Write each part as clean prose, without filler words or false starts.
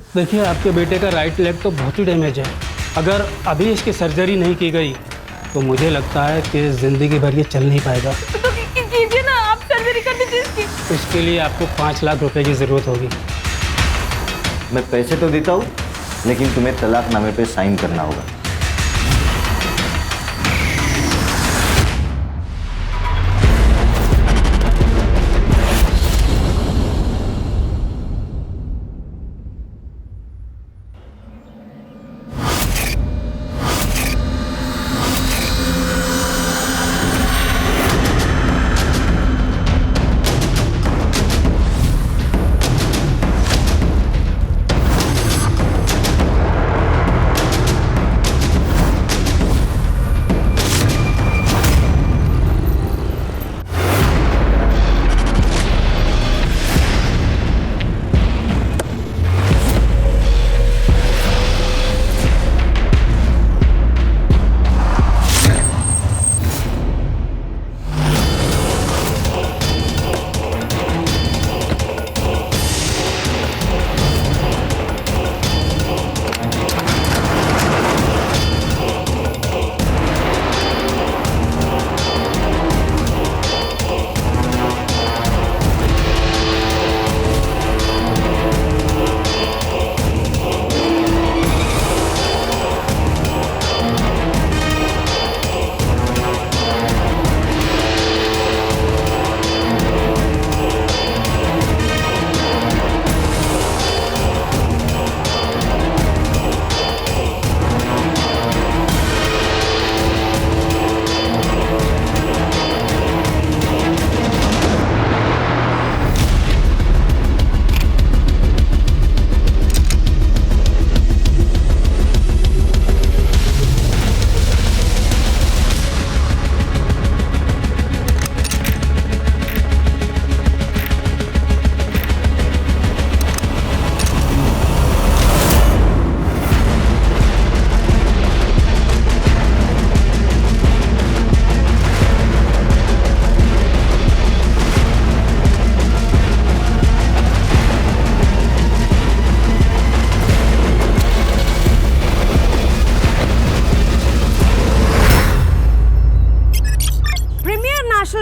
देखिए, आपके बेटे का राइट लेग तो बहुत ही डैमेज है। अगर अभी इसकी सर्जरी नहीं की गई तो मुझे लगता है कि ज़िंदगी भर ये चल नहीं पाएगा। तो कीजिए ना, आप सर्जरी कर दीजिए इसकी। इसके लिए आपको 5 लाख रुपए की ज़रूरत होगी। मैं पैसे तो देता हूँ, लेकिन तुम्हें तलाकनामे पे साइन करना होगा।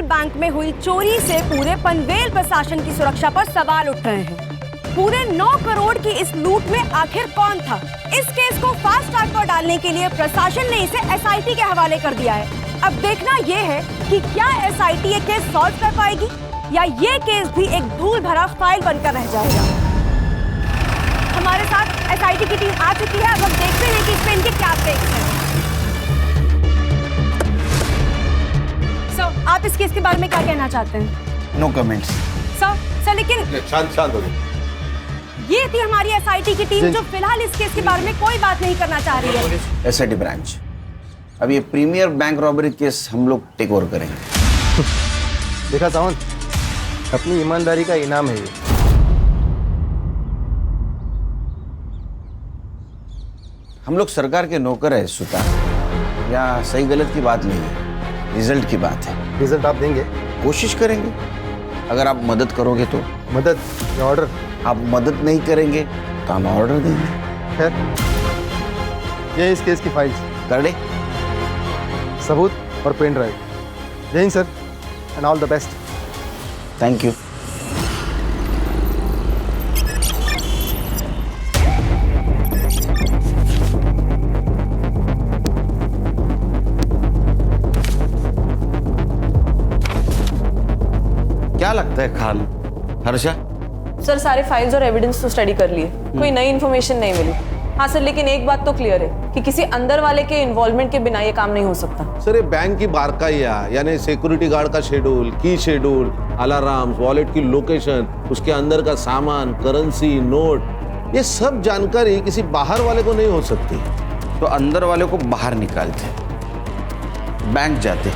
बैंक में हुई चोरी से पूरे पनवेल प्रशासन की सुरक्षा पर सवाल उठ रहे हैं। पूरे 9 करोड़ की इस लूट में आखिर कौन था? इस केस को फास्ट ट्रैक पर डालने के लिए प्रशासन ने इसे एसआईटी के हवाले कर दिया है। अब देखना यह है कि क्या एसआईटी ये केस सॉल्व कर पाएगी या ये केस भी एक धूल भरा फाइल बनकर रह जाएगा। हमारे साथ एसआईटी की टीम आ चुकी है। अब हम देखते हैं कि इसमें इनके क्या टेक्स हैं। सर, आप इस केस के बारे में क्या कहना चाहते हैं? No comments. सर लेकिन शांत हो गए। ये थी हमारी एसआईटी की टीम जो फिलहाल इस केस के बारे में कोई बात नहीं करना चाह रही है। एसआईटी ब्रांच, अब ये प्रीमियर बैंक रॉबरी केस हम लोग टेक ओवर करेंगे। देखा सावंत, अपनी ईमानदारी का इनाम है ये। हम लोग सरकार के नौकर है सुता, या सही गलत की बात नहीं है, रिजल्ट की बात है। रिजल्ट आप देंगे? कोशिश करेंगे, अगर आप मदद करोगे तो। मदद या ऑर्डर? आप मदद नहीं करेंगे तो हम ऑर्डर देंगे। खैर, ये इस केस की फाइल्स, कर दे। सबूत और पेन ड्राइव। जय Hind sir, and all the best. Thank you. क्या लगता है खान? हर्षा? सर, सारे फाइल्स और एविडेंस तो स्टडी कर लिए, कोई नई इन्फॉर्मेशन नहीं मिली। हाँ सर, लेकिन एक बात तो क्लियर है कि किसी अंदर वाले के इन्वॉल्वमेंट के बिना ये काम नहीं हो सकता। सर, ये बैंक की बारकाइया, यानी सिक्योरिटी गार्ड का शेड्यूल, की शेड्यूल, अलार्म, वॉलेट की लोकेशन, उसके अंदर का सामान, करेंसी, नोट, ये सब जानकारी किसी बाहर वाले को नहीं हो सकती। तो अंदर वाले को बाहर निकालते, बैंक जाते।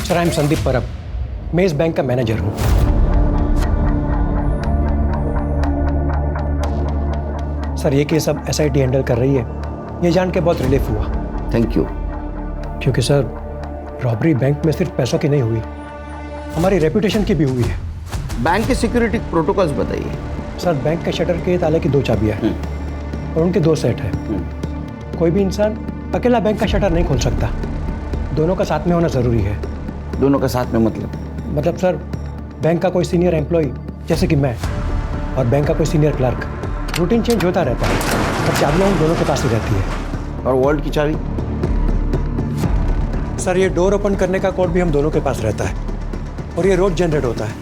सर, आई एम संदीप परब, मैं इस बैंक का मैनेजर हूँ। सर, ये केस अब SIT हैंडल कर रही है, ये जान के बहुत रिलीफ हुआ। Thank you. क्योंकि सर, रॉबरी बैंक में सिर्फ पैसों की नहीं हुई, हमारी रेपुटेशन की भी हुई है। बैंक के सिक्योरिटी प्रोटोकॉल्स बताइए। सर, बैंक के शटर के ताले की 2 चाबियाँ हैं और उनके 2 सेट हैं। कोई भी इंसान अकेला बैंक का शटर नहीं खोल सकता, दोनों का साथ में होना ज़रूरी है। दोनों का साथ में मतलब सर, बैंक का कोई सीनियर एम्प्लॉय जैसे कि मैं और बैंक का कोई सीनियर क्लर्क, रूटीन चेंज होता रहता है और चाबियाँ उन दोनों के पास ही रहती है। और वॉल्ट की चाबी? सर, ये डोर ओपन करने का कोड भी हम दोनों के पास रहता है और ये रोज जनरेट होता है।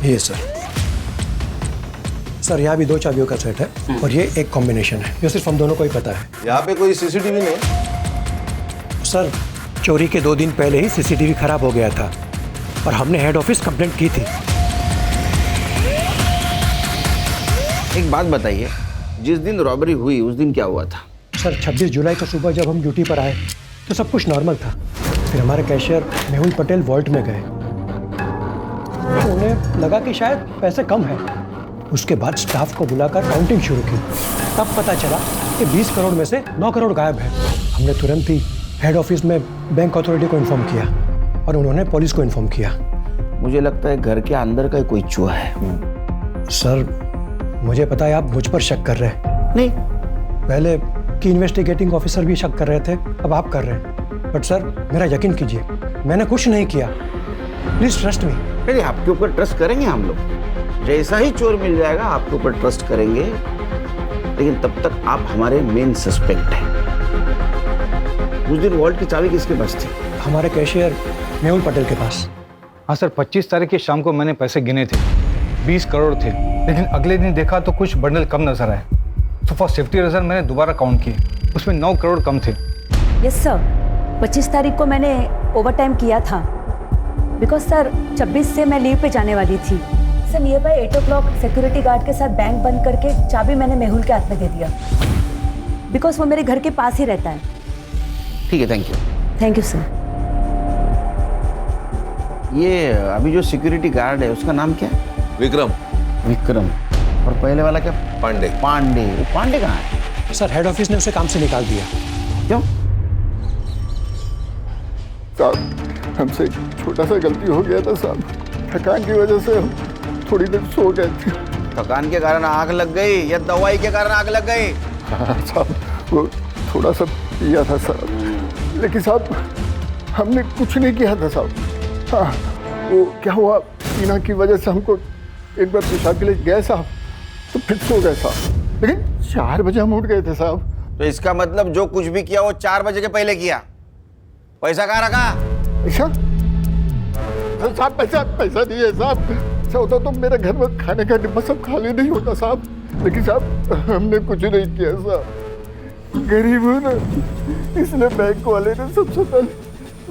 ये सर, यहाँ भी 2 चाबियों का सेट है और ये एक कॉम्बिनेशन है जो सिर्फ हम दोनों को ही पता है। यहाँ पे कोई CCTV नहीं? सर, चोरी के 2 दिन पहले ही CCTV खराब हो गया था और हमने हेड ऑफिस कंप्लेंट की थी। एक बात बताइए, जिस दिन रॉबरी हुई उस दिन क्या हुआ था? सर, 26 जुलाई को सुबह जब हम ड्यूटी पर आए तो सब कुछ नॉर्मल था। फिर हमारे कैशियर मेहुल पटेल वॉल्ट में गए, तो उन्हें लगा कि शायद पैसे कम हैं। उसके बाद स्टाफ को बुलाकर काउंटिंग शुरू की। तब पता चला कि 20 करोड़ में से 9 करोड़ गायब है। हमने तुरंत ही हेड ऑफिस में बैंक अथॉरिटी को इन्फॉर्म किया और उन्होंने पुलिस को इन्फॉर्म किया। मुझे लगता है घर के अंदर का कोई चूहा है। सर, मुझे पता है आप मुझ पर शक कर रहे हैं। नहीं, पहले कि इन्वेस्टिगेटिंग ऑफिसर भी शक कर रहे थे, अब आप कर रहे हैं। बट सर, मेरा यकीन कीजिए, मैंने कुछ नहीं किया। Please trust me. अरे आपके ऊपर ट्रस्ट करेंगे हम लोग, जैसा ही चोर मिल जाएगा आपके ऊपर ट्रस्ट करेंगे, लेकिन तब तक आप हमारे मेन सस्पेक्ट हैं। उस दिन वॉल्ट की चाबी किसके पास थी? हमारे कैशियर मेहुल पटेल के पास। हाँ सर, 25 तारीख की शाम को मैंने पैसे गिने थे, 20 करोड़ थे, लेकिन अगले दिन देखा तो कुछ बंडल कम नजर आए। तो फॉर सेफ्टी रीजन मैंने दोबारा काउंट किए, उसमें 9 करोड़ कम थे। यस सर, 25 तारीख को मैंने ओवर टाइम किया था बिकॉज सर 26 से मैं लीव पे जाने वाली थी। Sir, near by 8 o'clock security guard के साथ बैंक बंद करके चाबी मैंने मेहुल के हाथ में दे दिया बिकॉज वो मेरे घर के पास ही रहता है। ठीक है, thank you. Thank you sir. ये अभी जो सिक्योरिटी गार्ड है उसका नाम क्या है? विक्रम। विक्रम। और पहले वाला क्या? पांडे। पांडे। वो पांडे कहाँ है? सर, हेड ऑफिस ने उसे काम से निकाल दिया। क्यों? साहब, हमसे छोटा सा गलती हो गया था साहब, थकान की वजह से हम थोड़ी देर सो गए थे। थकान के कारण आग लग गई या दवाई के कारण आग लग गई? हाँ साहब, वो थोड़ा सा पिया था साहब, लेकिन साहब हमने कुछ नहीं किया था साहब। हाँ, वो क्या हुआ, पीना की वजह से हमको एक बार पेशाब के लिए गए साहब, तो फिर सो गए साहब, लेकिन 4 बजे हम उठ गए थे साहब। तो इसका मतलब जो कुछ भी किया वो 4 बजे के पहले किया। पैसा कहाँ रखा? ऐसा साहब, पैसा नहीं है साहब। ऐसा होता तो मेरे घर में खाने का डिब्बा सब खाली नहीं होता साहब, लेकिन साहब हमने कुछ नहीं किया साहब, गरीब हूँ ना, इसलिए बैंक वाले ने सबसे पहले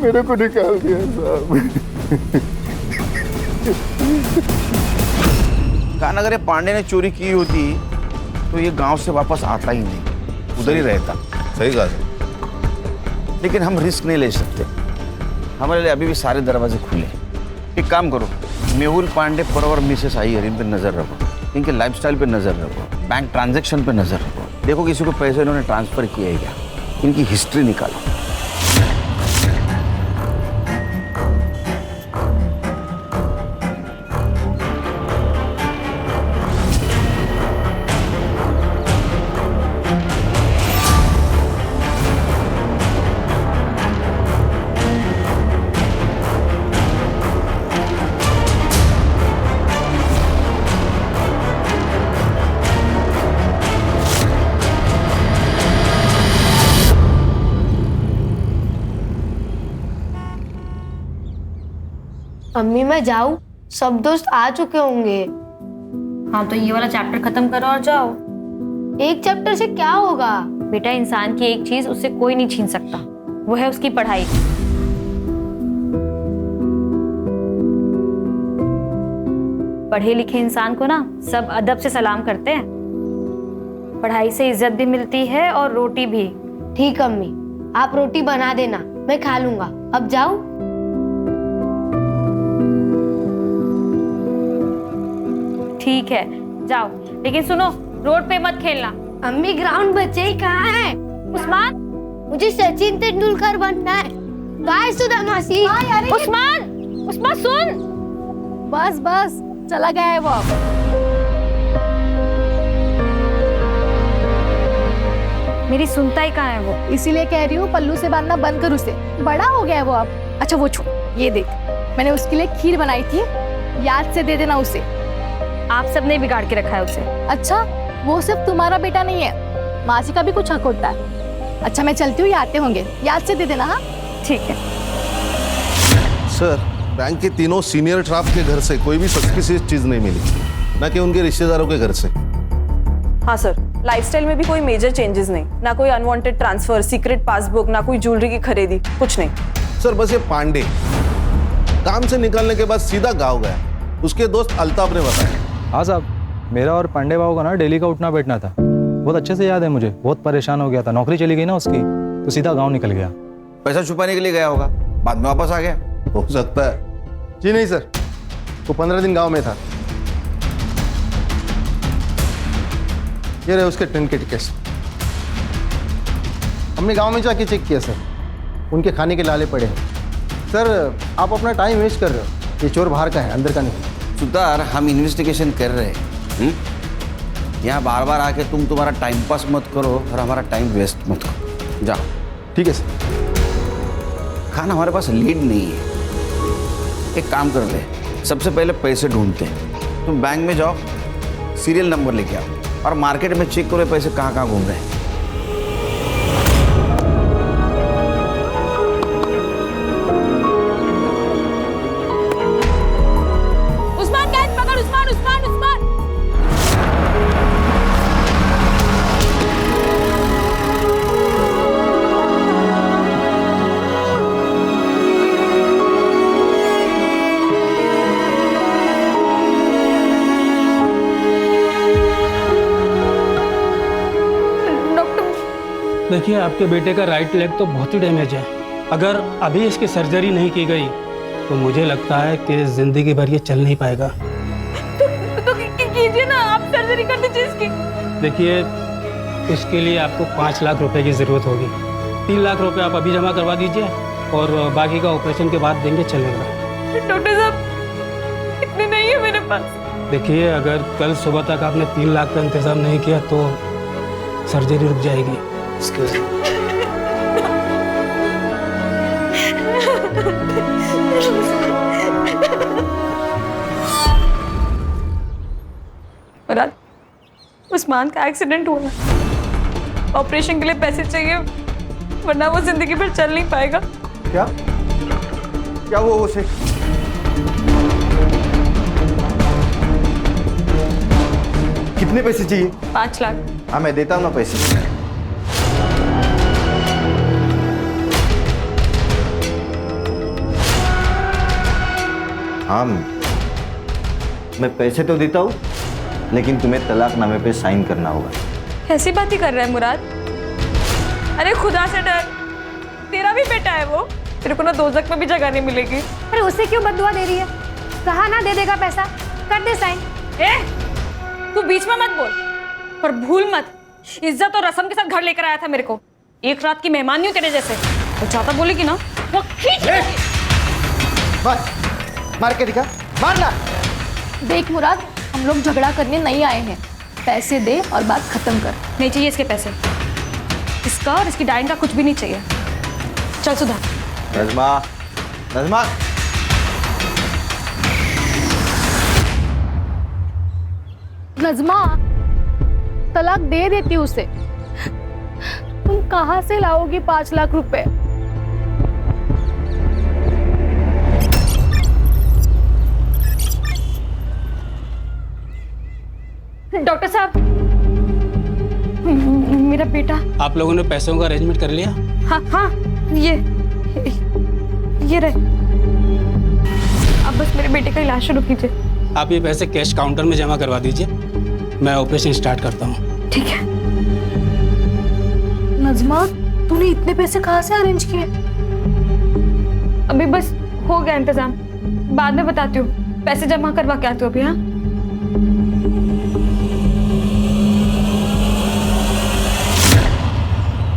मेरे को निकाल दिया साहब। कहा अगर ये पांडे ने चोरी की होती तो ये गांव से वापस आता ही नहीं, उधर ही रहता। सही कहा। लेकिन हम रिस्क नहीं ले सकते, हमारे लिए अभी भी सारे दरवाजे खुले। एक काम करो, मेहुल पांडे पर और मिसेस अय्यर, इन पे नजर रखो, इनके लाइफस्टाइल पे नजर रखो, बैंक ट्रांजैक्शन पे नजर रखो, देखो किसी को पैसे इन्होंने ट्रांसफर किए क्या, इनकी हिस्ट्री निकालो। अम्मी, मैं जाऊं? सब दोस्त आ चुके होंगे। हाँ, तो ये वाला चैप्टर खत्म करो और जाओ। एक चैप्टर से क्या होगा? बेटा, इंसान की एक चीज उससे कोई नहीं छीन सकता, वो है उसकी पढ़ाई। पढ़े लिखे इंसान को ना सब अदब से सलाम करते हैं। पढ़ाई से इज्जत भी मिलती है और रोटी भी। ठीक अम्मी, आप रोटी बना देना, मैं खा लूंगा। अब जाऊं? ठीक है जाओ, लेकिन सुनो रोड पे मत खेलना। अम्मी ग्राउंड बच्चे ही कहाँ है? उस्मान, मुझे सचिन तेंदुलकर बनना है। गाय सुधा मासी। उस्मान, उस्मान सुन। बस बस, चला गया है वो अब। मेरी सुनता ही कहाँ है वो? इसीलिए कह रही हूँ पल्लू से बांधना बंद कर उसे, बड़ा हो गया है वो अब। अच्छा वो छोड़, ये देख मैंने उसके लिए खीर बनाई थी, याद से दे देना उसे। आप सबने बिगाड़ के रखा है उसे। अच्छा, वो सिर्फ तुम्हारा बेटा नहीं है, मासी का भी कुछ हक होता है। अच्छा मैं चलती हूँ, ये आते होंगे, याद से दे देना। हाँ ठीक है। सर, बैंक के तीनों सीनियर स्टाफ के घर से कोई भी सस्पिशियस चीज नहीं मिली, ना कि उनके रिश्तेदारों के घर से। हाँ सर, लाइफस्टाइल में भी कोई मेजर चेंजेस नहीं, ना कोई अनवांटेड ट्रांसफर, सीक्रेट पासबुक, ना कोई ज्वेलरी की खरीदी, कुछ नहीं। सर बस ये पांडे काम से निकलने के बाद सीधा गाँव गया, उसके दोस्त अल्ताफ ने बताया। हाँ साहब, मेरा और पांडे बाबू का ना डेली का उठना बैठना था, बहुत अच्छे से याद है मुझे। बहुत परेशान हो गया था, नौकरी चली गई ना उसकी, तो सीधा गांव निकल गया। पैसा छुपाने के लिए गया होगा, बाद में वापस आ गया। हो सकता है। जी नहीं सर, वो 15 दिन गांव में था। ये रहे उसके ट्रेन के टिकट्स। हमने गांव में जाके चेक किया सर, उनके खाने के लाले पड़े हैं। सर आप अपना टाइम वेस्ट कर रहे हो, ये चोर बाहर का है, अंदर का नहीं। सुधार, हम इन्वेस्टिगेशन कर रहे हैं। यहाँ बार बार आके तुम तुम्हारा टाइम पास मत करो और हमारा टाइम वेस्ट मत करो। जाओ। ठीक है सर। खाना हमारे पास लीड नहीं है, एक काम कर ले, सबसे पहले पैसे ढूंढते हैं। तुम बैंक में जाओ, सीरियल नंबर लेके आओ और मार्केट में चेक करो पैसे कहाँ कहाँ घूम रहे हैं। उस्मान कैच पकड़, उस्मान उस्मान उस्मान। देखिए आपके बेटे का राइट लेग तो बहुत ही डैमेज है। अगर अभी इसकी सर्जरी नहीं की गई तो मुझे लगता है कि जिंदगी भर ये चल नहीं पाएगा। तो कीजिए ना, आप सर्जरी कर दीजिए इसकी। देखिए उसके लिए आपको 5 लाख रुपए की ज़रूरत होगी। 3 लाख रुपए आप अभी जमा करवा दीजिए और बाकी का ऑपरेशन के बाद देंगे, चलेगा। डॉक्टर साहब इतने नहीं है मेरे पास। देखिए अगर कल सुबह तक आपने 3 लाख का इंतज़ाम नहीं किया तो सर्जरी रुक जाएगी। मुराद, उस्मान का एक्सीडेंट हुआ है, ऑपरेशन के लिए पैसे चाहिए, वरना वो जिंदगी भर चल नहीं पाएगा। क्या क्या हुआ उसे? कितने पैसे चाहिए? 5 लाख। हाँ मैं देता हूँ ना पैसे। हाँ मैं पैसे तो देता हूँ, लेकिन तुम्हें तलाकनामे पे साइन करना होगा। कैसी बात ही कर रहा है मुराद? अरे खुदा से डर, तेरा भी बेटा है वो, तेरे को ना दोजख में भी जगह नहीं मिलेगी। अरे उसे क्यों बददुआ दे रही है? कहा ना दे देगा पैसा, कर दे साइन। तू बीच में मत बोल, पर भूल मत, इज्जत और रस्म के साथ घर लेकर आया था मेरे को। एक रात की मेहमान नहीं हूँ तेरे जैसे। और ज्यादा बोलेगी ना वो खींच लेगी। बस मार के दिखा, मारना। देख मुराद, हम लोग झगड़ा करने नहीं आए हैं, पैसे दे और बात खत्म कर। नहीं चाहिए इसके पैसे, इसका और इसकी डाइन का कुछ भी नहीं चाहिए। चल सुधा। नज़मा, नज़मा। नज़मा, तलाक दे देती उसे। तुम कहाँ से लाओगी 5 लाख रुपए? डॉक्टर साहब, मेरा बेटा। आप लोगों ने पैसों का अरेंजमेंट कर लिया? हाँ हाँ, ये रहे। अब बस मेरे बेटे का इलाज शुरू कीजिए। आप ये पैसे कैश काउंटर में जमा करवा दीजिए, मैं ऑपरेशन स्टार्ट करता हूँ। ठीक है। नजमा, तूने इतने पैसे कहाँ से अरेंज किए? अभी बस हो गया इंतजाम, बाद में बताती हूँ। पैसे जमा करवा के आती हूँ अभी। हाँ,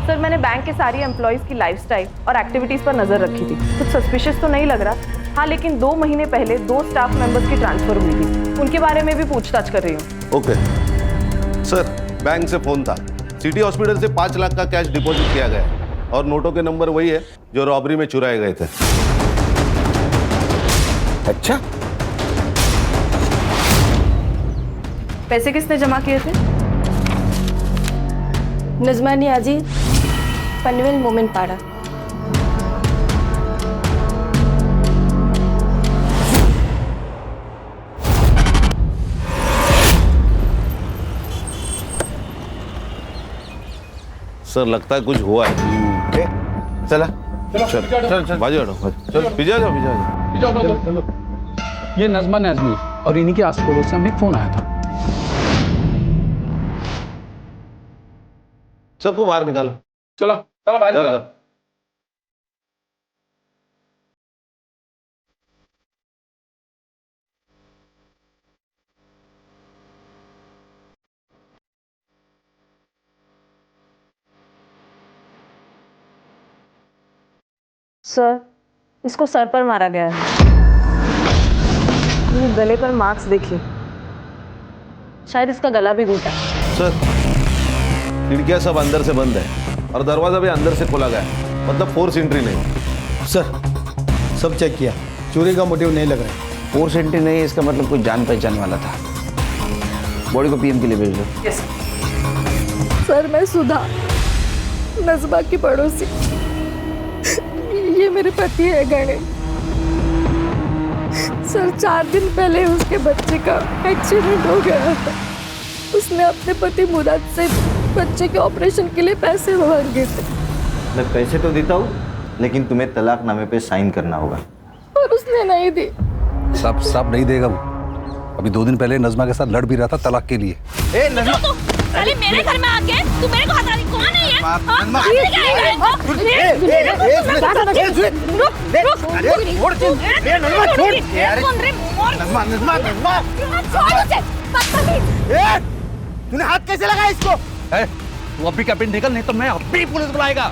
सर मैंने बैंक के सारी एम्प्लॉइज की लाइफस्टाइल और एक्टिविटीज पर नजर रखी थी। कुछ सस्पिशियस तो नहीं लग रहा। हाँ, लेकिन 2 महीने पहले 2 स्टाफ मेंबर्स की ट्रांसफर हुई थी, उनके बारे में भी पूछताछ कर रही हूँ। ओके सर, बैंक से फोन था, सिटी हॉस्पिटल से 5 लाख का कैश डिपॉजिट किया गया और नोटों के नंबर वही है जो रॉबरी में चुराए गए थे। अच्छा, पैसे किसने जमा किए थे? नजमा नियाजी, पनवेल मोमिन पाड़ा। सर लगता है कुछ हुआ है। चला चल चल चल बाजू हटो, चल पीछे आ जाओ। ये नजमा नाजमी और इन्हीं के आस पड़ोस से हमें फोन आया था। सबको बाहर निकालो। चलो चलो बाहर। सर, इसको सर पर मारा गया है। ये गले पर मार्क्स देखिए, शायद इसका गला भी घूटा। सर, खिड़कियां सब अंदर से बंद है और दरवाजा भी अंदर से खोला गया है, मतलब फोर्स एंट्री नहीं। सर, सब चेक किया, चोरी का मोटिव नहीं लग रहा है। फोर्स एंट्री नहीं है, इसका मतलब कोई जान पहचान वाला था। बॉडी को पीएम के लिए भेज दो। यस सर, मैं सुधा, नजमा की पड़ोसी। ये मेरे पति है गणेश। सर, 4 दिन पहले उसके बच्चे का एक्सीडेंट हो गया था। उसने अपने पति मुराद से बच्चे के ऑपरेशन के लिए पैसे मांगे थे। मैं पैसे तो देता हूँ, लेकिन तुम्हें तलाकनामे पे साइन करना होगा। और उसने नहीं दी। सब नहीं देगा वो। अभी 2 दिन पहले नजमा के साथ लड़ भी रहा था तलाक के लिए। ए नजमा, साले मेरे घर में आके तू मेरे को हटा रही, कौन है ये? तूने हाथ कैसे लगाया इसको? तू अभी का पिन निकल, नहीं तो मैं अभी पुलिस बुलाएगा।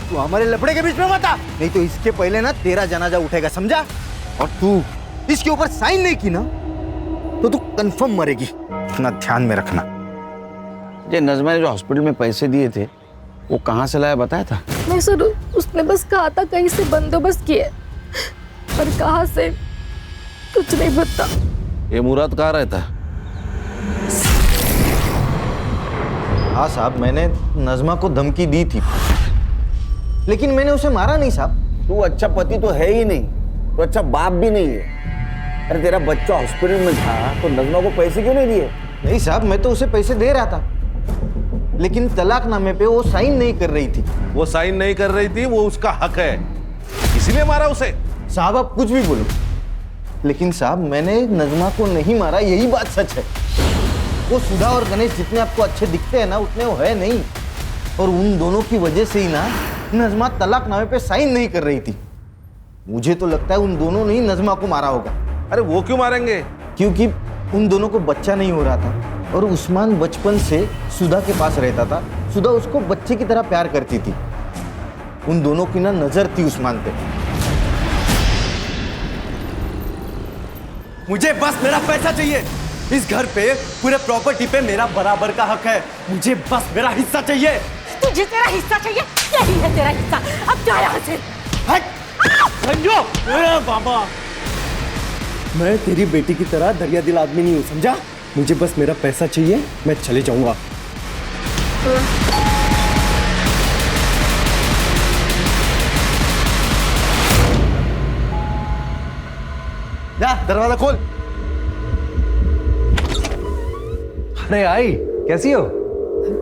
तू हमारे लफड़े के बीच में मत आ, नहीं तो इसके पहले ना तेरा जनाजा उठेगा, समझा? और तू इसके ऊपर साइन नहीं की ना तो तू कंफर्म मरेगी, इतना ध्यान में रखना। ये नजमा ने जो हॉस्पिटल में पैसे दिए थे वो कहाँ से लाया बताया था? नहीं सर, उसने बस कहा था कहीं से बंदोबस्त किए, पर कहाँ से कुछ नहीं पता। ये मुराद कहाँ रहता है? हाँ साहब, मैंने नजमा को धमकी दी थी, लेकिन मैंने उसे मारा नहीं साहब। तू अच्छा पति तो है ही नहीं, तो अच्छा बाप भी नहीं है। अरे तेरा बच्चा हॉस्पिटल में था तो नजमा को पैसे क्यों नहीं दिए? नहीं साहब, मैं तो उसे पैसे दे रहा था, लेकिन तलाकनामे पे वो साइन नहीं कर रही थी। वो साइन नहीं कर रही थी, वो उसका हक है, इसीलिए मारा उसे। साहब आप कुछ भी बोलो, लेकिन साहब मैंने नजमा को नहीं मारा, यही बात सच है। वो सुधा और गणेश जितने आपको अच्छे दिखते हैं ना, उतने वो है नहीं। और उन दोनों की वजह से ही ना नजमा तलाकनामे पे साइन नहीं कर रही थी। मुझे तो लगता है उन दोनों ने ही नजमा को मारा होगा। अरे वो क्यों मारेंगे? क्योंकि उन दोनों को बच्चा नहीं हो रहा था और उस्मान बचपन से सुधा के पास रहता था। सुधा उसको बच्चे की तरह प्यार करती थी। उन दोनों की ना नजर थी उस्मान पे। मुझे बस मेरा पैसा चाहिए। इस घर पे, पूरे प्रॉपर्टी पे मेरा बराबर का हक है। मुझे बस मेरा हिस्सा चाहिए। तुझे तेरा हिस्सा चाहिए? यही है तेरा हिस्सा, अब जा यहाँ से। संजो, बाबा, मैं तेरी बेटी की तरह दरिया दिल आदमी नहीं हूँ, समझा? मुझे बस मेरा पैसा चाहिए, मैं चले जाऊंगा। जा दरवाजा खोल। अरे आई, कैसी हो?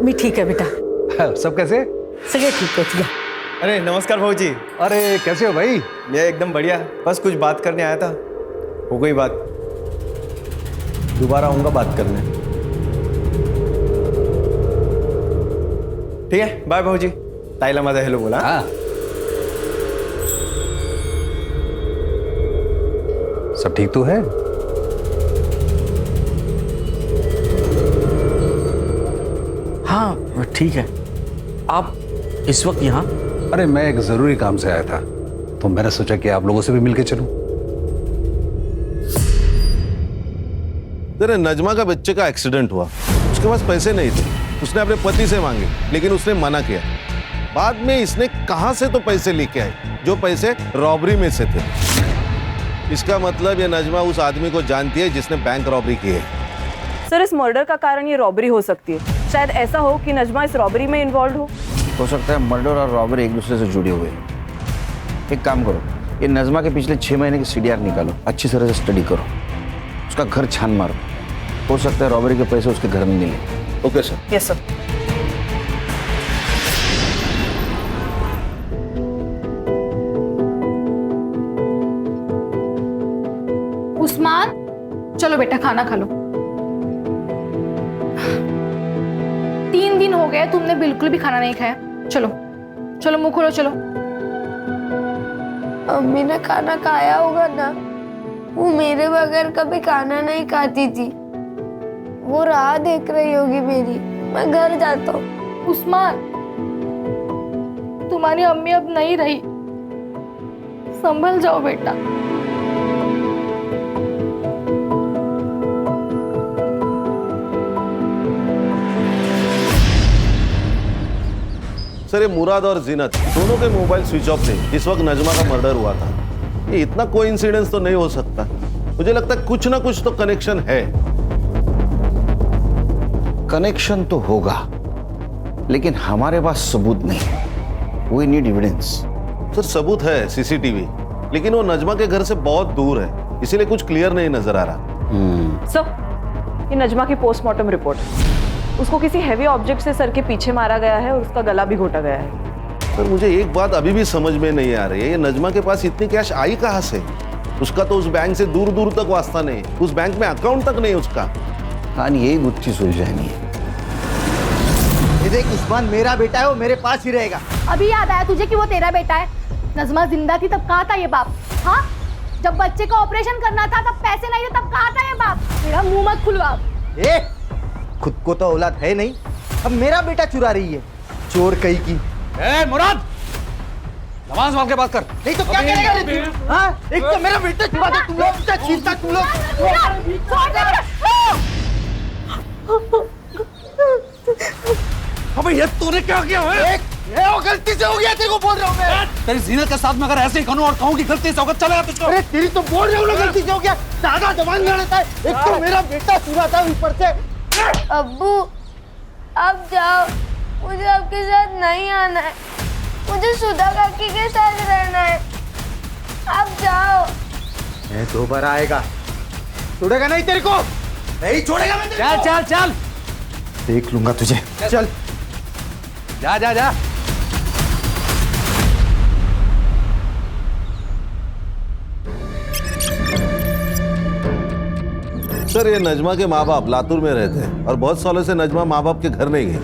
मैं ठीक है बेटा। सब कैसे? सगे ठीक है भैया। अरे नमस्कार भाऊजी। अरे कैसे हो भाई? मैं एकदम बढ़िया, बस कुछ बात करने आया था। हो गई बात? दोबारा आऊंगा बात करने। ठीक है, बाय भाऊजी। ताईला माझा हेलो बोला। हाँ सब ठीक तो है? हाँ ठीक है। आप इस वक्त यहाँ? अरे मैं एक जरूरी काम से आया था, तो मैंने सोचा कि आप लोगों से भी मिलके चलूं। तेरे नजमा का बच्चे का एक्सीडेंट हुआ, उसके पास पैसे नहीं थे, उसने अपने पति से मांगे लेकिन उसने मना किया। बाद में इसने कहां से तो पैसे लेके आए, जो पैसे रॉबरी में से थे। इसका मतलब ये नजमा उस आदमी को जानती है जिसने बैंक रॉबरी की है। सर, इस मर्डर का कारण ये रॉबरी हो सकती है। शायद ऐसा हो कि नजमा इस रॉबरी में इन्वॉल्व हो सकता है मर्डर और रॉबरी एक दूसरे से जुड़े हुए हैं। एक काम करो, ये नजमा के पिछले 6 महीने की CDR निकालो, अच्छी तरह से स्टडी करो, उसका घर छान मारो। हो सकता है रॉबरी के पैसे उसके घर में मिले। Okay sir. Yes sir. Usman, चलो बेटा खाना खा लो। 3 दिन हो गए तुमने बिल्कुल भी खाना नहीं खाया। चलो चलो मुंह खोलो चलो। अम्मी ने खाना खाया होगा ना, वो मेरे बगैर कभी खाना नहीं खाती थी। वो राह देख रही होगी मेरी। मैं घर जाता हूँ। उस्मान, तुम्हारी अम्मी अब नहीं रही, संभल जाओ बेटा। सर, ये मुराद और जीनत दोनों के मोबाइल स्विच ऑफ थे जिस वक्त नजमा का मर्डर हुआ था। ये इतना कोइंसिडेंस तो नहीं हो सकता। मुझे लगता है कुछ ना कुछ तो कनेक्शन है। कनेक्शन तो होगा, लेकिन हमारे पास सबूत नहीं। We need evidence. सर, सबूत है CCTV, लेकिन वो नजमा के घर से बहुत दूर है, इसीलिए कुछ क्लियर नहीं नजर आ रहा। सर, ये नजमा की पोस्टमार्टम रिपोर्ट है। उसको किसी हैवी ऑब्जेक्ट से सर के पीछे मारा गया है और उसका गला भी घोटा गया है। सर, मुझे एक बात अभी भी समझ में नहीं आ रही है, ये नजमा के पास इतनी कैश आई कहां से? उसका तो उस बैंक से दूर दूर तक वास्ता नहीं, उस बैंक में अकाउंट तक नहीं उसका। हाँ, यही गुत्थी सुलझानी है। ये देख उस्मान, मेरा बेटा है, वो मेरे पास ही रहेगा। अभी याद आया तुझे कि वो तेरा बेटा है? नजमा जिंदा थी तब कहा था ये बाप? हाँ, जब बच्चे का ऑपरेशन करना था तब पैसे नहीं थे तब कहा था ये बाप? मेरा मुंह मत खुलवा। खुद को तो औलाद है नहीं, अब मेरा बेटा चुरा रही है। चोर कहीं की। मुराद, नमाज वाल के बात कर। नहीं तो क्या करेगा? हाँ, एक तो मेरा बेटा चुरा दे तुम लोग, चिंता तुम लोग। अबे ये तूने क्या किया है? वो गलती से हो गया, तेरे को बोल रहा हूँ मैं। तेरी जीनत के साथ में अगर ऐसे ही करूं और कहूं कि गलती से होगा, चलेगा तुझको? अरे तेरी तो बोल रहा हूँ ना, गलती से हो गया। ज्यादा जवान लड़ता है। एक तो मेरा बेटा चुरा था, ऊपर से। अब्बू, अब जाओ, मुझे आपके साथ नहीं आना है। मुझे सुधा काकी के साथ रहना है। अब जाओ। मैं दोबारा आएगा, छोड़ेगा नहीं तेरे को, नहीं छोड़ेगा मैं तेरे को। चल चल चल, देख लूंगा तुझे। चल जा जा जा। सर, ये नजमा के माँ बाप लातूर में रहते हैं और बहुत सालों से नजमा माँ बाप के घर नहीं गई।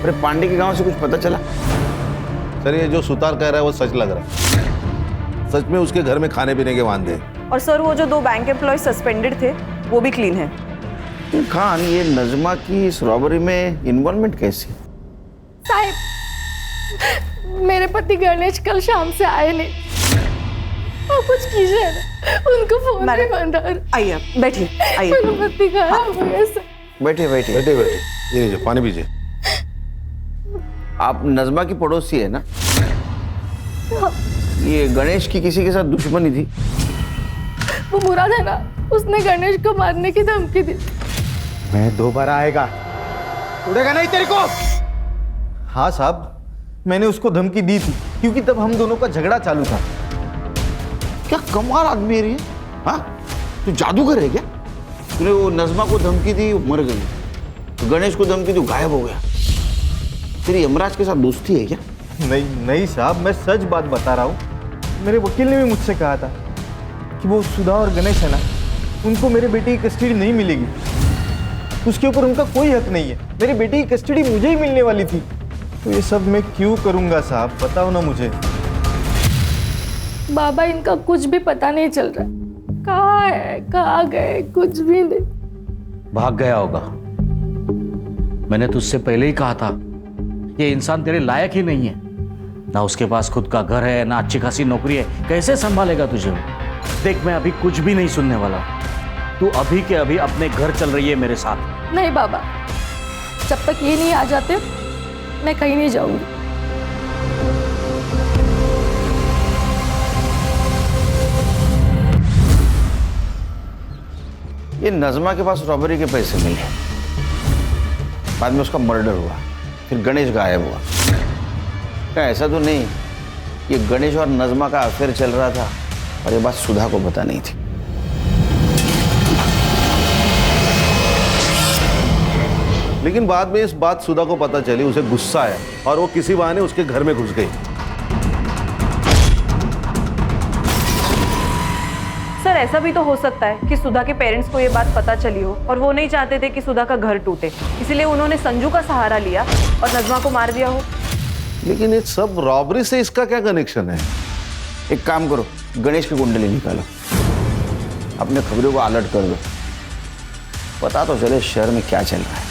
अरे पांडे के गांव से कुछ पता चला? सर, ये जो सुतार कह रहा है वो सच लग रहा है। सच में उसके घर में खाने पीने के वांदे हैं। और सर, वो जो 2 बैंक एम्प्लॉय सस्पेंडेड थे वो भी क्लीन है। खान, ये नजमा की इस रॉबरी में इन्वॉल्वमेंट कैसी? साहब, मेरे पति गणेश कल शाम से आए नहीं। आप कुछ कीजिए ना, उनको फोन पे बंद। आइए, बैठिए, आइए। मेरा पति खराब हो गया सर। बैठिए बैठिए बैठे बैठे, ये लीजिए पानी पीजिए। आप नजमा की पड़ोसी है ना? ये गणेश की किसी के साथ दुश्मनी थी? वो मुराद है ना, उसने गणेश को मारने की धमकी दी। मैं दोबारा आएगा, छोड़ेगा नहीं तेरे को। हाँ साहब, मैंने उसको धमकी दी थी क्योंकि तब हम दोनों का झगड़ा चालू था। क्या कमाल आदमी है ये? हाँ, तू जादूगर है क्या? तूने वो नजमा को धमकी दी, वो मर गई। तो गणेश को धमकी दी, गायब हो गया। तेरी यमराज के साथ दोस्ती है क्या? नहीं नहीं साहब, मैं सच बात बता रहा हूँ। मेरे वकील ने भी मुझसे कहा था कि वो सुधा और गणेश है ना, उनको मेरे बेटे की कस्टडी नहीं मिलेगी। उसके ऊपर उनका कोई हक नहीं है। मेरे बेटे की कस्टडी मुझे ही मिलने वाली थी। तो ये सब मैं क्यों करूंगा साहब, बताओ ना मुझे। बाबा, इनका कुछ भी पता नहीं चल रहा। कहाँ है, कहाँ गए, कुछ भी नहीं। भाग गया होगा। मैंने तुझसे पहले ही कहा था ये इंसान तेरे लायक ही नहीं है। ना उसके पास खुद का घर है, ना अच्छी खासी नौकरी है, कैसे संभालेगा तुझे? देख, मैं अभी कुछ भी नहीं सुनने वाला। तू अभी के अभी अपने घर चल रही है मेरे साथ। नहीं बाबा, जब तक ये नहीं आ जाते मैं कहीं नहीं जाऊंगी। ये नज़मा के पास रॉबरी के पैसे मिले, बाद में उसका मर्डर हुआ, फिर गणेश गायब हुआ। क्या ऐसा तो नहीं ये गणेश और नज़मा का अफेयर चल रहा था और ये बात सुधा को पता नहीं थी? लेकिन बाद में इस बात सुधा को पता चली, उसे गुस्सा आया और वो किसी बहाने उसके घर में घुस गई। सर, ऐसा भी तो हो सकता है कि सुधा के पेरेंट्स को ये बात पता चली हो और वो नहीं चाहते थे कि सुधा का घर टूटे, इसलिए उन्होंने संजू का सहारा लिया और नज़मा को मार दिया हो। लेकिन ये सब रॉबरी से इसका क्या कनेक्शन है? एक काम करो, गणेश की कुंडली निकालो, अपने खबरों को अलर्ट कर दो, पता तो चले शहर में क्या चल रहा है।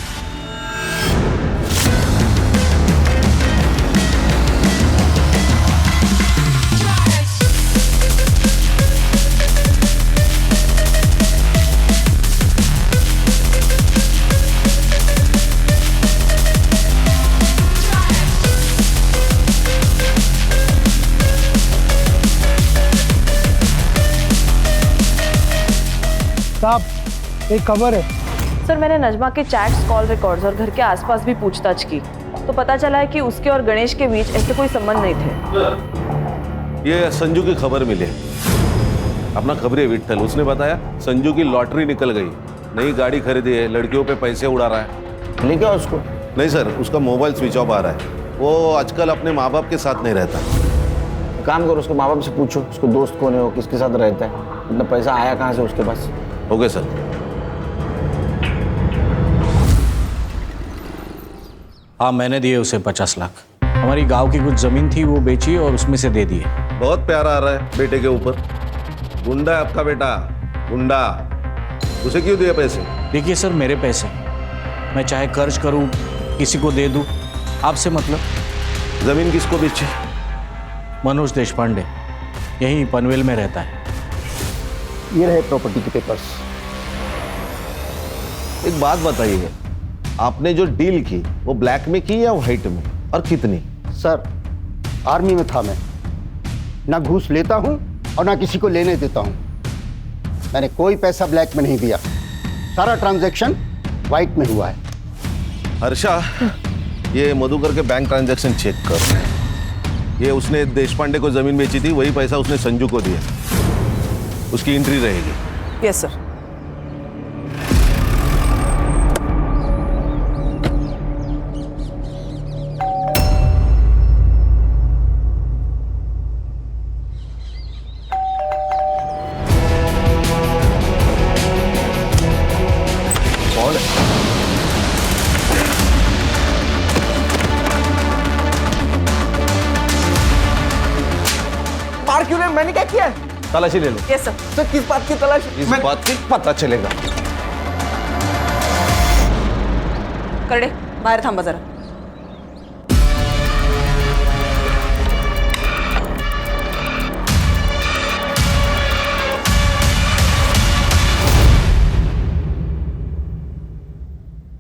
साहब एक खबर है। सर, मैंने नज़मा के चैट्स, कॉल रिकॉर्ड्स और घर के आसपास भी पूछताछ की तो पता चला है कि उसके और गणेश के बीच ऐसे कोई संबंध नहीं थे। ये संजू की खबर मिली, अपना खबरी विट्ठल, उसने बताया संजू की लॉटरी निकल गई, नई गाड़ी खरीदी है, लड़कियों पे पैसे उड़ा रहा है। नहीं क्या उसको? नहीं सर, उसका मोबाइल स्विच ऑफ आ रहा है। वो आजकल अपने माँ बाप के साथ नहीं रहता। काम करो, उसके माँ बाप से पूछो उसको दोस्त कौन है, वो किसके साथ रहता है, इतना पैसा आया कहाँ से उसके पास। Okay sir. हाँ, मैंने दिए उसे 50 लाख। हमारी गांव की कुछ जमीन थी, वो बेची और उसमें से दे दिए। बहुत प्यारा आ रहा है बेटे के ऊपर। गुंडा है आपका बेटा, गुंडा। उसे क्यों दिए पैसे? देखिए सर, मेरे पैसे, मैं चाहे कर्ज करूं, किसी को दे दूं, आपसे मतलब। जमीन किसको बेची? मनोज देशपांडे, यहीं पनवेल में रहता है। ये रहे प्रॉपर्टी के पेपर्स। एक बात बताइए, आपने जो डील की वो ब्लैक में की या व्हाइट में, और कितनी? सर, आर्मी में था मैं, ना घूस लेता हूं और ना किसी को लेने देता हूं। मैंने कोई पैसा ब्लैक में नहीं दिया, सारा ट्रांजैक्शन व्हाइट में हुआ है। हर्षा, ये मधुकर के बैंक ट्रांजैक्शन चेक कर। ये उसने देशपांडे को जमीन बेची थी, वही पैसा उसने संजू को दिया, उसकी एंट्री रहेगी। Yes sir. मार क्यों नहीं? मैंने क्या किया है? तलाशी ले लो। Yes sir. सर किस बात की तलाशी? इस बात की पता चलेगा। करडे, बाहेर थांबा जरा।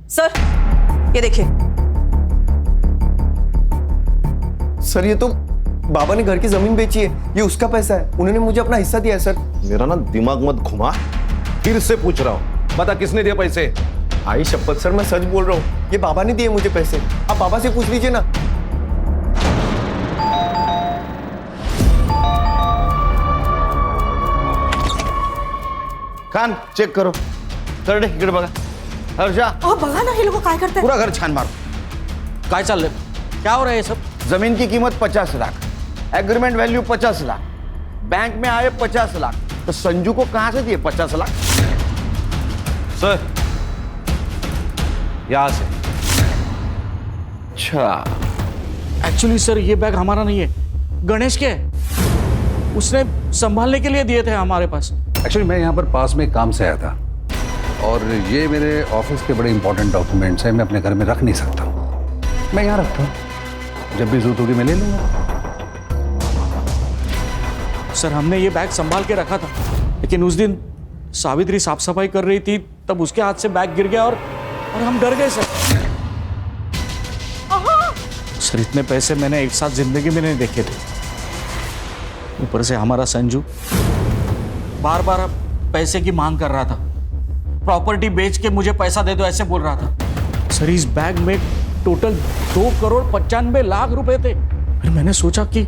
सर, ये देखिए। सर, ये तो बाबा ने घर की जमीन बेची है, ये उसका पैसा है, उन्होंने मुझे अपना हिस्सा दिया है सर। मेरा ना दिमाग मत घुमा, फिर से पूछ रहा हूँ, बता किसने दिया पैसे? आई शपथ सर, मैं सच बोल रहा हूँ, ये बाबा ने दिए मुझे पैसे। आप बाबा से पूछ लीजिए ना। खान चेक करो, कर दे इकडे बघा। हर्षा, बघा ना हे लोक काय करतात। पूरा घर छान मारो। काय चाललंय? क्या हो रहा है ये सब? जमीन की कीमत 50 lakh, agreement value 50 lakh, bank में आए 50 लाख, तो संजू को कहां से दिए 50 लाख? सर, यहाँ से। अच्छा, एक्चुअली सर ये बैग हमारा नहीं है, गणेश के है। उसने संभालने के लिए दिए थे हमारे पास। एक्चुअली मैं यहाँ पर पास में काम से आया था और ये मेरे ऑफिस के बड़े इंपॉर्टेंट डॉक्यूमेंट्स हैं, मैं अपने घर में रख नहीं सकता। मैं यहाँ रखता हूँ, जब भी जरूरत होगी मैं ले लूँगा। सर हमने ये बैग संभाल के रखा था, लेकिन उस दिन सावित्री साफ सफाई कर रही थी, तब उसके हाथ से बैग गिर गया और हम डर गए सर। सर इतने पैसे मैंने एक साथ जिंदगी में नहीं देखे थे। ऊपर से हमारा संजू बार बार पैसे की मांग कर रहा था, प्रॉपर्टी बेच के मुझे पैसा दे दो ऐसे बोल रहा था। सर इस बैग में टोटल 2,95,00,000 रुपए थे। फिर मैंने सोचा कि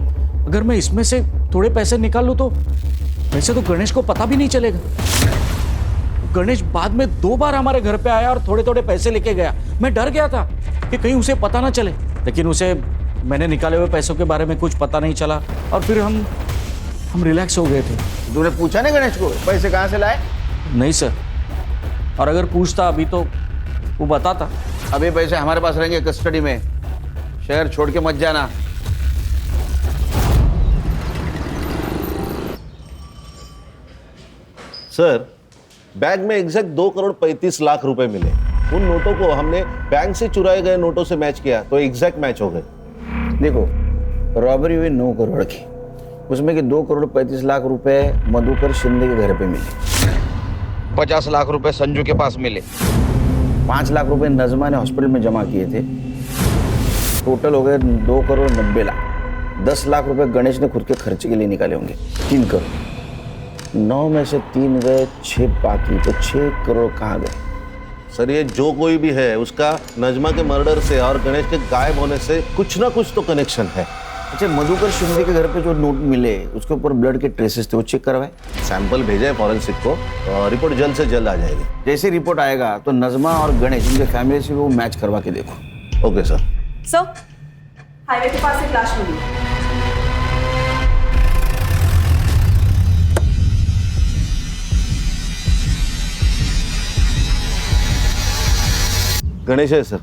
अगर मैं इसमें से थोड़े पैसे निकाल लूं तो वैसे तो गणेश को पता भी नहीं चलेगा। गणेश बाद में 2 बार हमारे घर पे आया और थोड़े थोड़े पैसे लेके गया। मैं डर गया था कि कहीं उसे पता ना चले, लेकिन उसे मैंने निकाले हुए पैसों के बारे में कुछ पता नहीं चला और फिर हम रिलैक्स हो गए थे। तूने पूछा नहीं गणेश को पैसे कहाँ से लाए? नहीं सर, और अगर पूछता अभी तो वो बताता। अभी पैसे हमारे पास रहेंगे कस्टडी में, शहर छोड़ के मत जाना। सर बैग में एग्जैक्ट 2,35,00,000 रुपए मिले। उन नोटों को हमने बैंक से चुराए गए नोटों से मैच किया तो एग्जैक्ट मैच हो गए। देखो, रॉबरी हुई 9 करोड़ की, उसमें के 2,35,00,000 रुपए मधुकर शिंदे के घर पे मिले, 50 लाख रुपए संजू के पास मिले, 5 लाख रुपए नजमा ने हॉस्पिटल में जमा किए थे। टोटल हो गए 2,90,00,000। 10 लाख रुपए गणेश ने खुद के खर्चे के लिए निकाले होंगे, 3 करोड़। 9 में से 3 गए, 6 बाकी, तो 6 करोड़ कहाँ गए? सर ये जो कोई भी है उसका नजमा के मर्डर से और गणेश के गायब होने से कुछ ना कुछ तो कनेक्शन है। अच्छा, मधुकर शिंदे के घर पे जो नोट मिले उसके ऊपर ब्लड के ट्रेसेस थे, वो चेक करवाए? सैंपल भेजे फॉरेंसिक को, रिपोर्ट जल्द से जल्द आ जाएगी। जैसे रिपोर्ट आएगा तो नजमा और गणेश उनके फैमिली से वो मैच करवा के देखो। Okay sir. सर हाईवे के पास एक लाश मिली। गणेश है sir.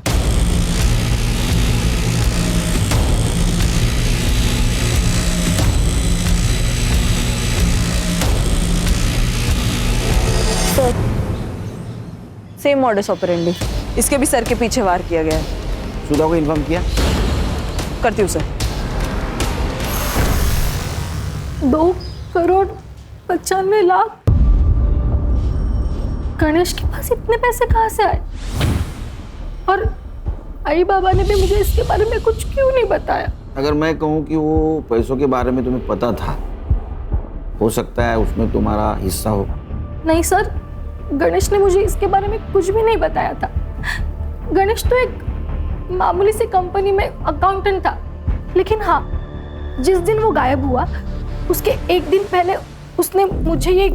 Sir same modus operandi, इसके भी सर के पीछे वार किया गया है। सुधा को इन्फॉर्म किया? करती हूँ सर। 2,95,00,000। गणेश के पास इतने पैसे कहाँ से आए? और आई बाबा ने भी मुझे इसके बारे में कुछ क्यों नहीं बताया? अगर मैं कहूँ कि वो पैसों के बारे में तुम्हें पता था, हो सकता है उसमें तुम्हारा हिस्सा हो। नहीं सर, गणेश ने मुझे इसके बारे में कुछ भी नहीं बताया था। गणेश तो एक मामूली सी कंपनी में अकाउंटेंट था, लेकिन हाँ, जिस दिन वो गायब हुआ उसके एक दिन पहले उसने मुझे ये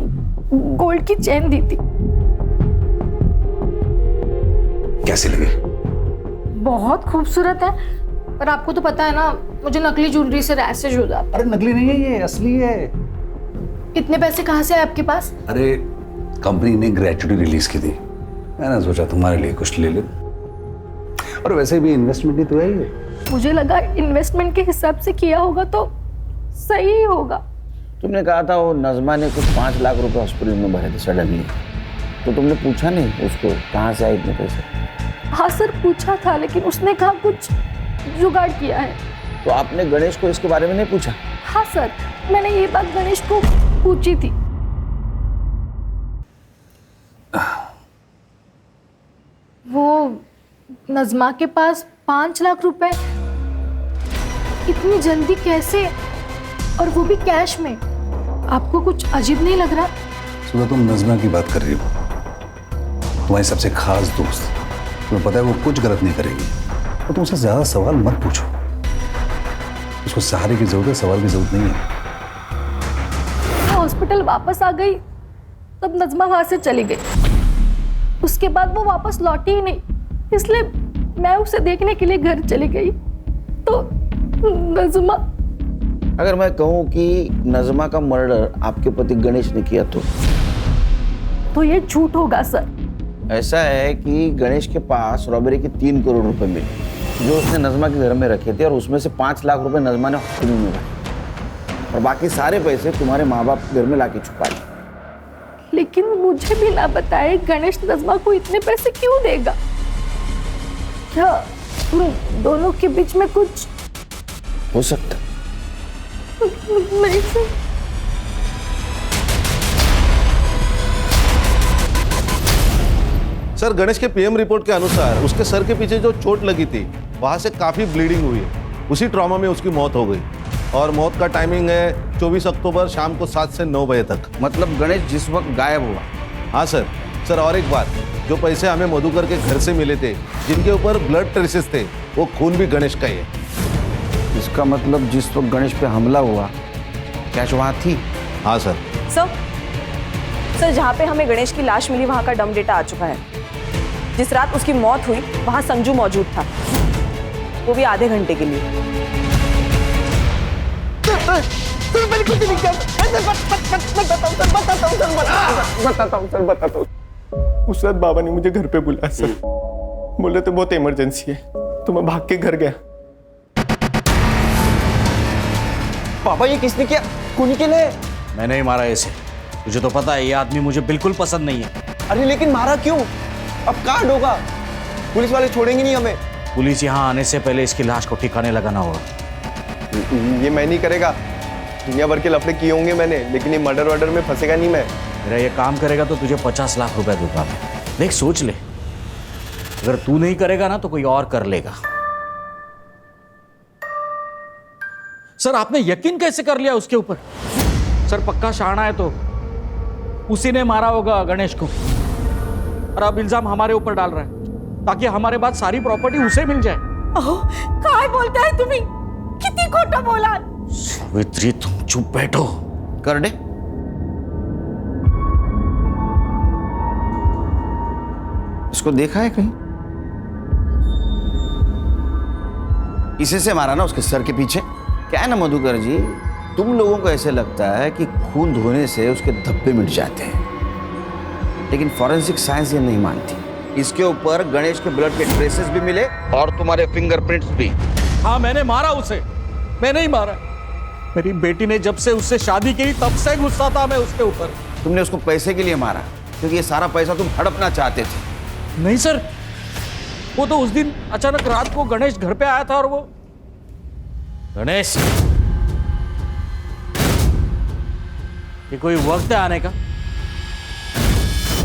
गोल्ड की चेन दी थी। कैसी लगी? बहुत खूबसूरत है, पर आपको तो पता है ना, मुझे नकली ज्वेलरी से रैशेज हो जाता है। अरे नकली नहीं है ये, असली है। इतने पैसे कहाँ से आए आपके पास? अरे कंपनी ने ग्रेचुटी रिलीज की थी, मैंने सोचा तुम्हारे लिए कुछ ले ले। और वैसे भी इन्वेस्टमेंट ही तो है ये। मुझे लगा इन्वेस्टमेंट के हिसाब से किया होगा तो सही होगा। तुमने कहा था वो नजमा ने कुछ 5 लाख रुपए हॉस्पिटल में भरे थे सडनली, तो तुमने पूछा नहीं उसको कहाँ से आए इतने पैसे? हाँ सर, पूछा था, लेकिन उसने कहा कुछ जुगाड़ किया है। तो आपने गणेश को इसके बारे में नहीं पूछा? हाँ सर, मैंने ये बात गणेश को पूछी थी। वो नजमा के पास 5 लाख रुपए इतनी जल्दी कैसे, और वो भी कैश में? आपको कुछ अजीब नहीं लग रहा? सुबह तुम नजमा की बात कर रही हो, तुम्हारी सबसे खास दोस्त, तुम्हें पता है वो कुछ गलत नहीं करेगी, तो तुम उससे ज्यादा सवाल मत पूछो। उसको सहारे की जरूरत है, सवाल की जरूरत नहीं है। हॉस्पिटल वापस आ गई तब नजमा वहां से चली गई, उसके बाद वो वापस लौटी ही नहीं, इसलिए मैं उसे देखने के लिए घर चली गई। तो नजमा, अगर मैं कहूँ कि नजमा का मर्डर आपके पति गणेश ने किया तो ये झूठ होगा सर। ऐसा है कि गणेश के पास रॉबरी के 3 करोड़ रुपए मिले जो उसने नज़मा के घर में रखे थे, और उसमें से 5 लाख रुपए नज़मा ने हॉस्पिटल में रखे, और बाकी सारे पैसे तुम्हारे माँ बाप घर में लाके छुपा लिए। लेकिन मुझे भी ना बताए गणेश नज़मा को इतने पैसे क्यों देगा? क्या उन दोनों के बीच में कुछ हो सकता? नहीं सर। सर, गणेश के पीएम रिपोर्ट के अनुसार उसके सर के पीछे जो चोट लगी थी वहां से काफी ब्लीडिंग हुई है। उसी ट्रॉमा में उसकी मौत हो गई, और मौत का टाइमिंग है 24 अक्टूबर शाम को 7 से 9 बजे तक। मतलब गणेश जिस वक्त गायब हुआ? हाँ सर। सर, और एक बात, जो पैसे हमें मधुकर के घर से मिले थे जिनके ऊपर ब्लड ट्रेसेस थे, वो खून भी गणेश का ही है। इसका मतलब जिस वक्त गणेश पे हमला हुआ कैश वहाँ थी? हाँ सर। सर, जहाँ पे हमें गणेश की लाश मिली वहाँ का डम डेटा आ चुका है। जिस रात उसकी मौत हुई वहाँ संजू मौजूद था, वो भी आधे घंटे के लिए। बताता हूँ। उस रात बाबा ने मुझे घर पे बुलाया सर, बोले तो बहुत इमरजेंसी है, तो मैं भाग के घर गया। पापा ये किसने किया? खूनी के लिए? मैंने ही मारा इसे। तुझे तो पता है ये आदमी मुझे बिल्कुल पसंद नहीं है। अरे लेकिन मारा क्यों? अब कांड होगा, पुलिस वाले छोड़ेंगे नहीं हमें। पुलिस यहाँ आने से पहले इसकी लाश को ठिकाने लगाना होगा। ये मैं नहीं करेगा, दुनिया भर के लफड़े किए होंगे मैंने, लेकिन ये मर्डर वर्डर में फंसेगा नहीं मैं। मेरा ये काम करेगा तो तुझे 50 लाख रुपए दूंगा मैं। देख, सोच ले, अगर तू नहीं करेगा ना तो कोई और कर लेगा। सर, आपने यकीन कैसे कर लिया उसके ऊपर? सर, पक्का शाना है तो उसी ने मारा होगा गणेश को, और अब इल्जाम हमारे ऊपर डाल रहा है ताकि हमारे बाद सारी प्रॉपर्टी उसे मिल जाए। काय बोलता है तुम्ही? किती खोटा बोला। सावित्री, तुम चुप बैठो। कर दे। इसको देखा है कहीं? इसे से मारा ना उसके सर के पीछे। क्या है ना मधुकर जी, तुम लोगों को ऐसे लगता है कि खून धोने से उसके धब्बे मिट जाते हैं, लेकिन फॉरेंसिक साइंस ये नहीं मानती। इसके ऊपर गणेश के ब्लड के ट्रेसेस भी मिले और तुम्हारे फिंगरप्रिंट्स भी। हाँ, मैंने मारा उसे, मैंने ही मारा। मेरी बेटी ने जब से उससे शादी की तब से गुस्सा था मैं उसके ऊपर। तुमने उसको पैसे के लिए मारा क्योंकि ये सारा पैसा तुम हड़पना चाहते थे? नहीं सर, वो तो उस दिन अचानक रात को गणेश घर पे आया था, और वो गणेश, ये कोई वक्त है आने का?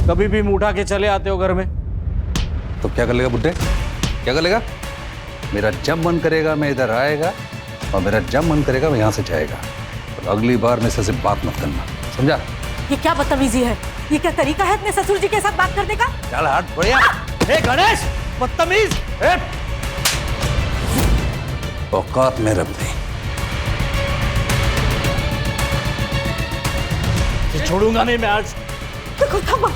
कभी भी मुंह उठा के चले आते हो घर में। तो क्या कर लेगा बुड्ढे? क्या कर लेगा? मेरा जब मन करेगा मैं इधर आएगा, और मेरा जब मन करेगा मैं यहाँ से जाएगा। और अगली बार मेरे से बात मत करना, समझा? ये क्या बदतमीजी है? ये क्या तरीका है अपने ससुर जी के साथ बात करने का? चल हट बढ़िया। ए गणेश, बदतमीज! औकात में रब नहीं। छोड़ूंगा नहीं मैं आज। देखो, थम।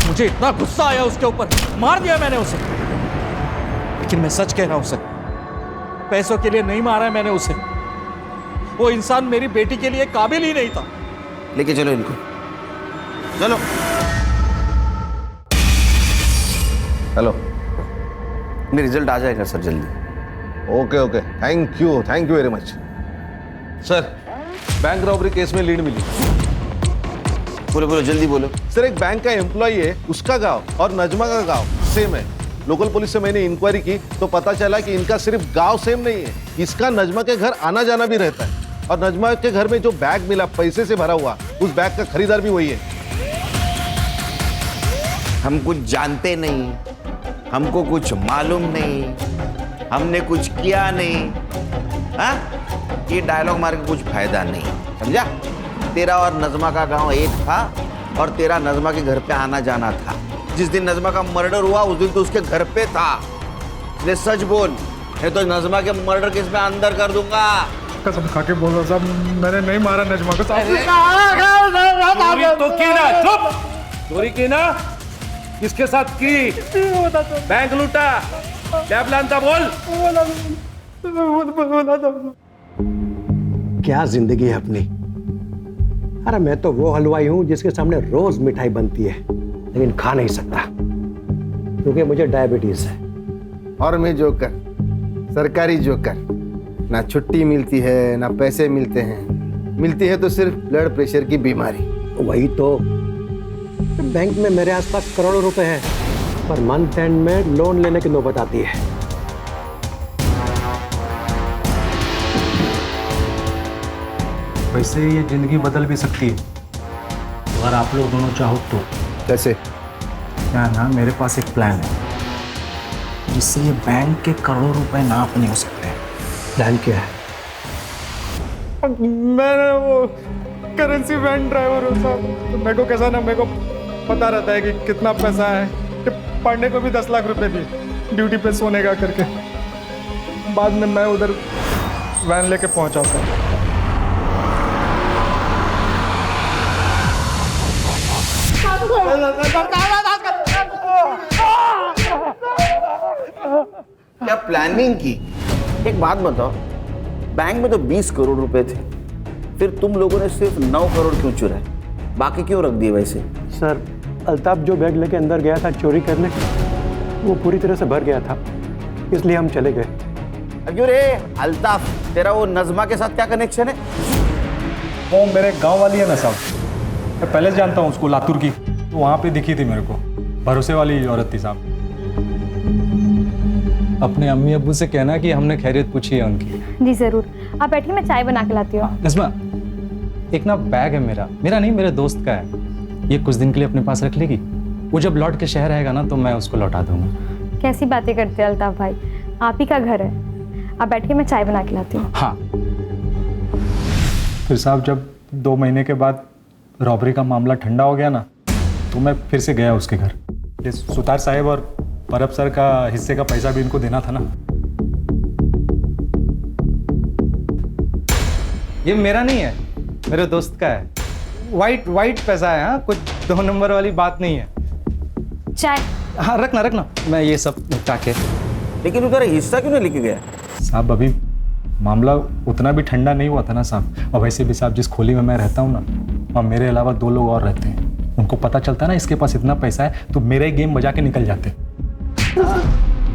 मुझे इतना गुस्सा आया उसके ऊपर, मार दिया मैंने उसे। लेकिन मैं सच कह रहा हूं सर, पैसों के लिए नहीं मारा है मैंने उसे। वो इंसान मेरी बेटी के लिए काबिल ही नहीं था। लेके चलो इनको, चलो। हेलो, मेरा रिजल्ट आ जाएगा सर जल्दी। Okay okay, thank you very much. Sir, bank robbery case में लीड मिली। बोलो बोलो, जल्दी बोलो। सर, एक बैंक का एम्प्लॉय है, उसका गांव और नजमा का गांव सेम है। लोकल पुलिस से मैंने इंक्वायरी की तो पता चला कि इनका सिर्फ गांव सेम नहीं है, इसका नजमा के घर आना जाना भी रहता है। और नजमा के घर में जो बैग मिला पैसे से भरा हुआ, उस बैग का खरीदार भी वही है। हम कुछ जानते नहीं, हमको कुछ मालूम नहीं, हमने कुछ किया नहीं। हाँ, ये डायलॉग मार के कुछ फायदा नहीं, समझा? तेरा और नजमा का गांव एक था, और तेरा नजमा के घर पे आना जाना था। जिस दिन नजमा का मर्डर हुआ उस दिन तो उसके घर पे था। इसलिए सच बोल, नहीं तो नजमा के मर्डर केस में अंदर कर दूंगा। कसम खा के बोल रहा साहब, मैंने नहीं मारा नजमा को साहब। चोरी तो की ना, चुप। चोरी की ना, किसके साथ की? बैंक लूटा, क्या प्लान था बोल? क्या जिंदगी है अपनी। अरे मैं तो वो हलवाई हूं जिसके सामने रोज मिठाई बनती है, लेकिन खा नहीं सकता क्योंकि मुझे डायबिटीज है। और मैं जोकर, सरकारी जोकर, ना छुट्टी मिलती है ना पैसे मिलते हैं, मिलती है तो सिर्फ ब्लड प्रेशर की बीमारी। वही तो, बैंक में मेरे आसपास करोड़ों रुपए हैं, पर मंथ एंड में लोन लेने की नौबत आती है। वैसे ये जिंदगी बदल भी सकती है अगर आप लोग दोनों चाहो तो। कैसे? क्या ना, मेरे पास एक प्लान है जिससे ये बैंक के करोड़ों रुपए नाप नहीं हो सकते। प्लान क्या है? मैं वो करेंसी वैन ड्राइवर हूँ साहब, तो मेरे को कैसा ना, मेरे को पता रहता है कि कितना पैसा है। पांडे को भी 10 लाख रुपए दिए ड्यूटी पे सोने का करके, बाद में मैं उधर वैन लेके पहुंचा था। क्या प्लानिंग की? एक बात बताओ, बैंक में तो 20 करोड़ रुपए थे, फिर तुम लोगों ने सिर्फ 9 करोड़ क्यों चुराए? बाकी क्यों रख दिए वैसे? सर, अल्ताफ जो बैग लेके अंदर गया था चोरी करने, वो पूरी तरह से भर गया था, इसलिए हम चले गए। क्यों रे अल्ताफ, तेरा वो नजमा के साथ क्या कनेक्शन है? वो मेरे गांव वाली है ना साहब, मैं पहले से जानता हूँ उसको, लातूर की, तो वहाँ पे दिखी थी मेरे को, भरोसे वाली औरत थी साहब। अपने अम्मी अब्बू से कहना कि हमने खैरियत पूछी है उनकी। जी जरूर, आप बैठिए, मैं चाय बना के लाती हूँ। नज़मा, एक ना बैग है मेरा नहीं, मेरे दोस्त का है, ये कुछ दिन के लिए अपने पास रख लेगी, वो जब लौट के शहर आएगा ना तो मैं उसको लौटा दूंगा। कैसी बातें करते हैं अल्ताफ भाई, आप ही का घर है। आप बैठिए, मैं चाय बना के लाती हूँ। हाँ, फिर साहब जब 2 महीने के बाद रॉबरी का मामला ठंडा हो गया ना, तो मैं फिर से गया उसके घर। ये सुतार साहब और परब सर का हिस्से का पैसा भी इनको देना था ना। ये मेरा नहीं है, मेरे दोस्त का है। वाइट पैसा है, हाँ, कुछ 2 नंबर वाली बात नहीं है। चाय? हाँ, रखना, मैं ये सब निपटा के। लेकिन उधर हिस्सा क्यों नहीं लेके गया? साहब अभी मामला उतना भी ठंडा नहीं हुआ था ना साहब, और वैसे भी साहब जिस खोली में मैं रहता हूँ ना, वहाँ मेरे अलावा 2 लोग और रहते हैं। उनको पता चलता है ना इसके पास इतना पैसा है, तो मेरा ही गेम बजा के निकल जाते।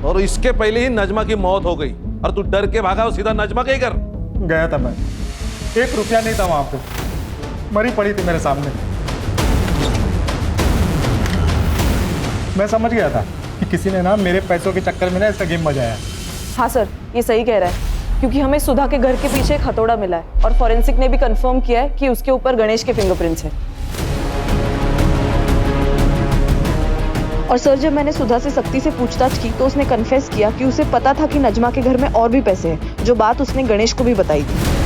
और इसके पहले ही नजमा की मौत हो गई और तू डर के भागा और सीधा नजमा के ही घर गया था। मैं 1 रुपया नहीं था वहां पे, मरी पड़ी थी मेरे सामने। मैं समझ गया था कि किसी ने ना मेरे पैसों के चक्कर में ना इसका गेम बजाया। हाँ सर, ये सही कह रहा है, क्योंकि हमें सुधा के घर के पीछे एक हथौड़ा मिला है और फॉरेंसिक ने भी कंफर्म किया है कि उसके ऊपर गणेश के फिंगरप्रिंट्स हैं। और सर, जब मैंने सुधा से सख्ती से पूछताछ की तो उसने कन्फेस किया कि उसे पता था कि नजमा के घर में और भी पैसे हैं, जो बात उसने गणेश को भी बताई थी।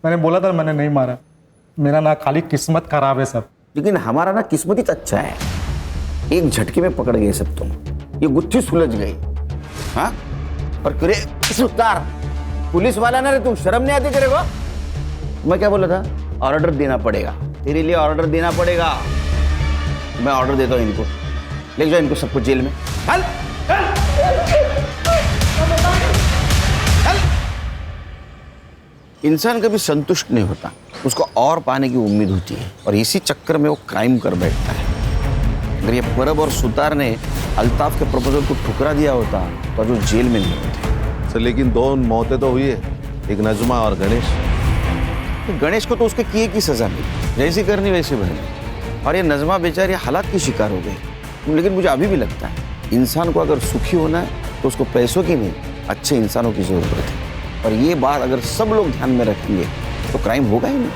मैंने बोला था मैंने नहीं मारा, मेरा ना खाली किस्मत खराब है सब। लेकिन हमारा ना किस्मत ही अच्छा है, एक झटके में पकड़ गए सब तुम, ये गुत्थी सुलझ गई। हाँ, और करे सुतार पुलिस वाला ना रे, तुम शर्म नहीं आती तेरे को? मैं क्या बोला था? ऑर्डर देना पड़ेगा, तेरे लिए ऑर्डर देना पड़ेगा। मैं ऑर्डर देता हूँ इनको, ले जाओ इनको सबको जेल में। चल इंसान कभी संतुष्ट नहीं होता, उसको और पाने की उम्मीद होती है, और इसी चक्कर में वो क्राइम कर बैठता है। अगर ये परब और सुतार ने अल्ताफ के प्रपोजल को ठुकरा दिया होता तो जो जेल में नहीं होते। सर, लेकिन 2 मौतें तो हुई है, एक नजमा और गणेश। गणेश को तो उसके किए की सजा मिली, जैसी करनी वैसी बनी, और ये नजमा बेचारी हालात की शिकार हो गई। लेकिन मुझे अभी भी लगता है इंसान को अगर सुखी होना है तो उसको पैसों की नहीं, अच्छे इंसानों की जरूरत है। और ये बात अगर सब लोग ध्यान में रखेंगे तो क्राइम होगा ही नहीं।